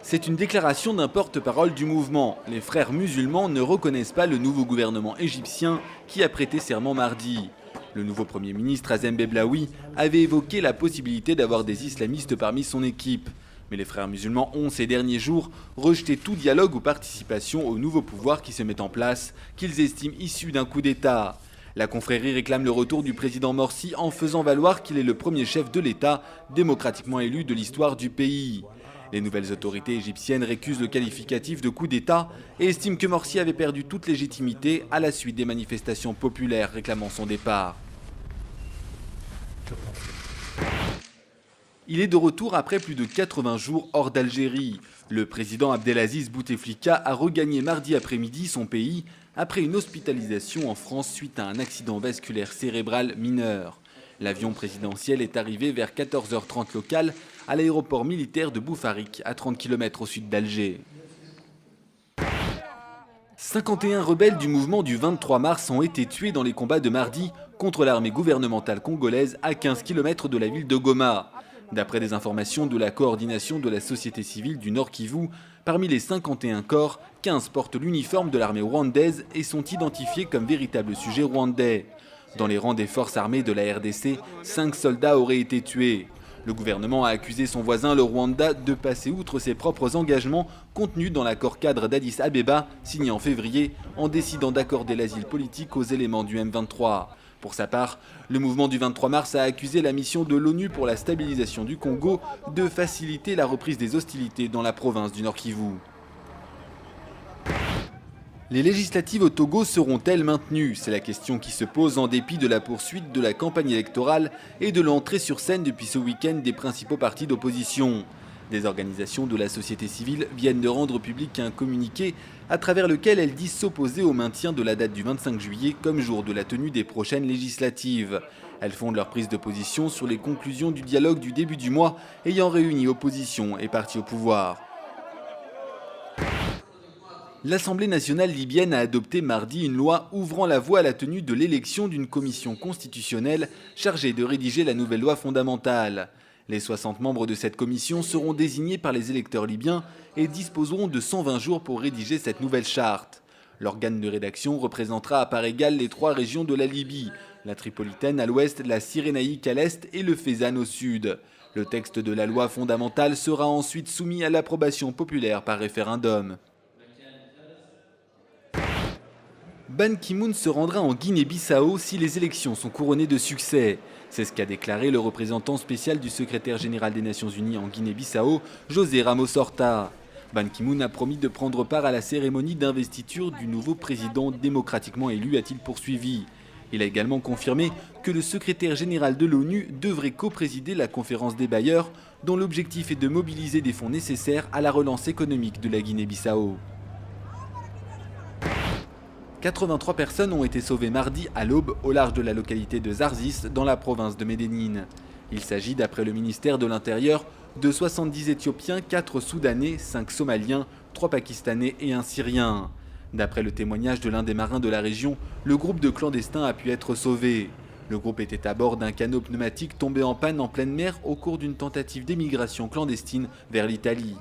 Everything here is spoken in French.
C'est une déclaration d'un porte-parole du mouvement. Les frères musulmans ne reconnaissent pas le nouveau gouvernement égyptien qui a prêté serment mardi. Le nouveau Premier ministre Hazem Beblaoui avait évoqué la possibilité d'avoir des islamistes parmi son équipe. Mais les frères musulmans ont ces derniers jours rejeté tout dialogue ou participation au nouveau pouvoir qui se met en place, qu'ils estiment issu d'un coup d'État. La confrérie réclame le retour du président Morsi en faisant valoir qu'il est le premier chef de l'État démocratiquement élu de l'histoire du pays. Les nouvelles autorités égyptiennes récusent le qualificatif de coup d'État et estiment que Morsi avait perdu toute légitimité à la suite des manifestations populaires réclamant son départ. Il est de retour après plus de 80 jours hors d'Algérie. Le président Abdelaziz Bouteflika a regagné mardi après-midi son pays après une hospitalisation en France suite à un accident vasculaire cérébral mineur. L'avion présidentiel est arrivé vers 14h30 locale à l'aéroport militaire de Boufarik, à 30 km au sud d'Alger. 51 rebelles du mouvement du 23 mars ont été tués dans les combats de mardi contre l'armée gouvernementale congolaise à 15 km de la ville de Goma. D'après des informations de la coordination de la société civile du Nord Kivu, parmi les 51 corps, 15 portent l'uniforme de l'armée rwandaise et sont identifiés comme véritables sujets rwandais. Dans les rangs des forces armées de la RDC, 5 soldats auraient été tués. Le gouvernement a accusé son voisin, le Rwanda, de passer outre ses propres engagements contenus dans l'accord cadre d'Addis Abeba, signé en février, en décidant d'accorder l'asile politique aux éléments du M23. Pour sa part, le mouvement du 23 mars a accusé la mission de l'ONU pour la stabilisation du Congo de faciliter la reprise des hostilités dans la province du Nord Kivu. Les législatives au Togo seront-elles maintenues? C'est la question qui se pose en dépit de la poursuite de la campagne électorale et de l'entrée sur scène depuis ce week-end des principaux partis d'opposition. Des organisations de la société civile viennent de rendre public un communiqué à travers lequel elles disent s'opposer au maintien de la date du 25 juillet comme jour de la tenue des prochaines législatives. Elles fondent leur prise de position sur les conclusions du dialogue du début du mois ayant réuni opposition et partis au pouvoir. L'Assemblée nationale libyenne a adopté mardi une loi ouvrant la voie à la tenue de l'élection d'une commission constitutionnelle chargée de rédiger la nouvelle loi fondamentale. Les 60 membres de cette commission seront désignés par les électeurs libyens et disposeront de 120 jours pour rédiger cette nouvelle charte. L'organe de rédaction représentera à part égale les 3 régions de la Libye, la Tripolitaine à l'ouest, la Cyrénaïque à l'est et le Fezzan au sud. Le texte de la loi fondamentale sera ensuite soumis à l'approbation populaire par référendum. Ban Ki-moon se rendra en Guinée-Bissau si les élections sont couronnées de succès. C'est ce qu'a déclaré le représentant spécial du secrétaire général des Nations Unies en Guinée-Bissau, José Ramos Horta. Ban Ki-moon a promis de prendre part à la cérémonie d'investiture du nouveau président démocratiquement élu, a-t-il poursuivi. Il a également confirmé que le secrétaire général de l'ONU devrait coprésider la conférence des bailleurs, dont l'objectif est de mobiliser des fonds nécessaires à la relance économique de la Guinée-Bissau. 83 personnes ont été sauvées mardi à l'aube au large de la localité de Zarzis dans la province de Médénine. Il s'agit, d'après le ministère de l'Intérieur, de 70 Éthiopiens, 4 Soudanais, 5 Somaliens, 3 Pakistanais et un Syrien. D'après le témoignage de l'un des marins de la région, le groupe de clandestins a pu être sauvé. Le groupe était à bord d'un canot pneumatique tombé en panne en pleine mer au cours d'une tentative d'émigration clandestine vers l'Italie.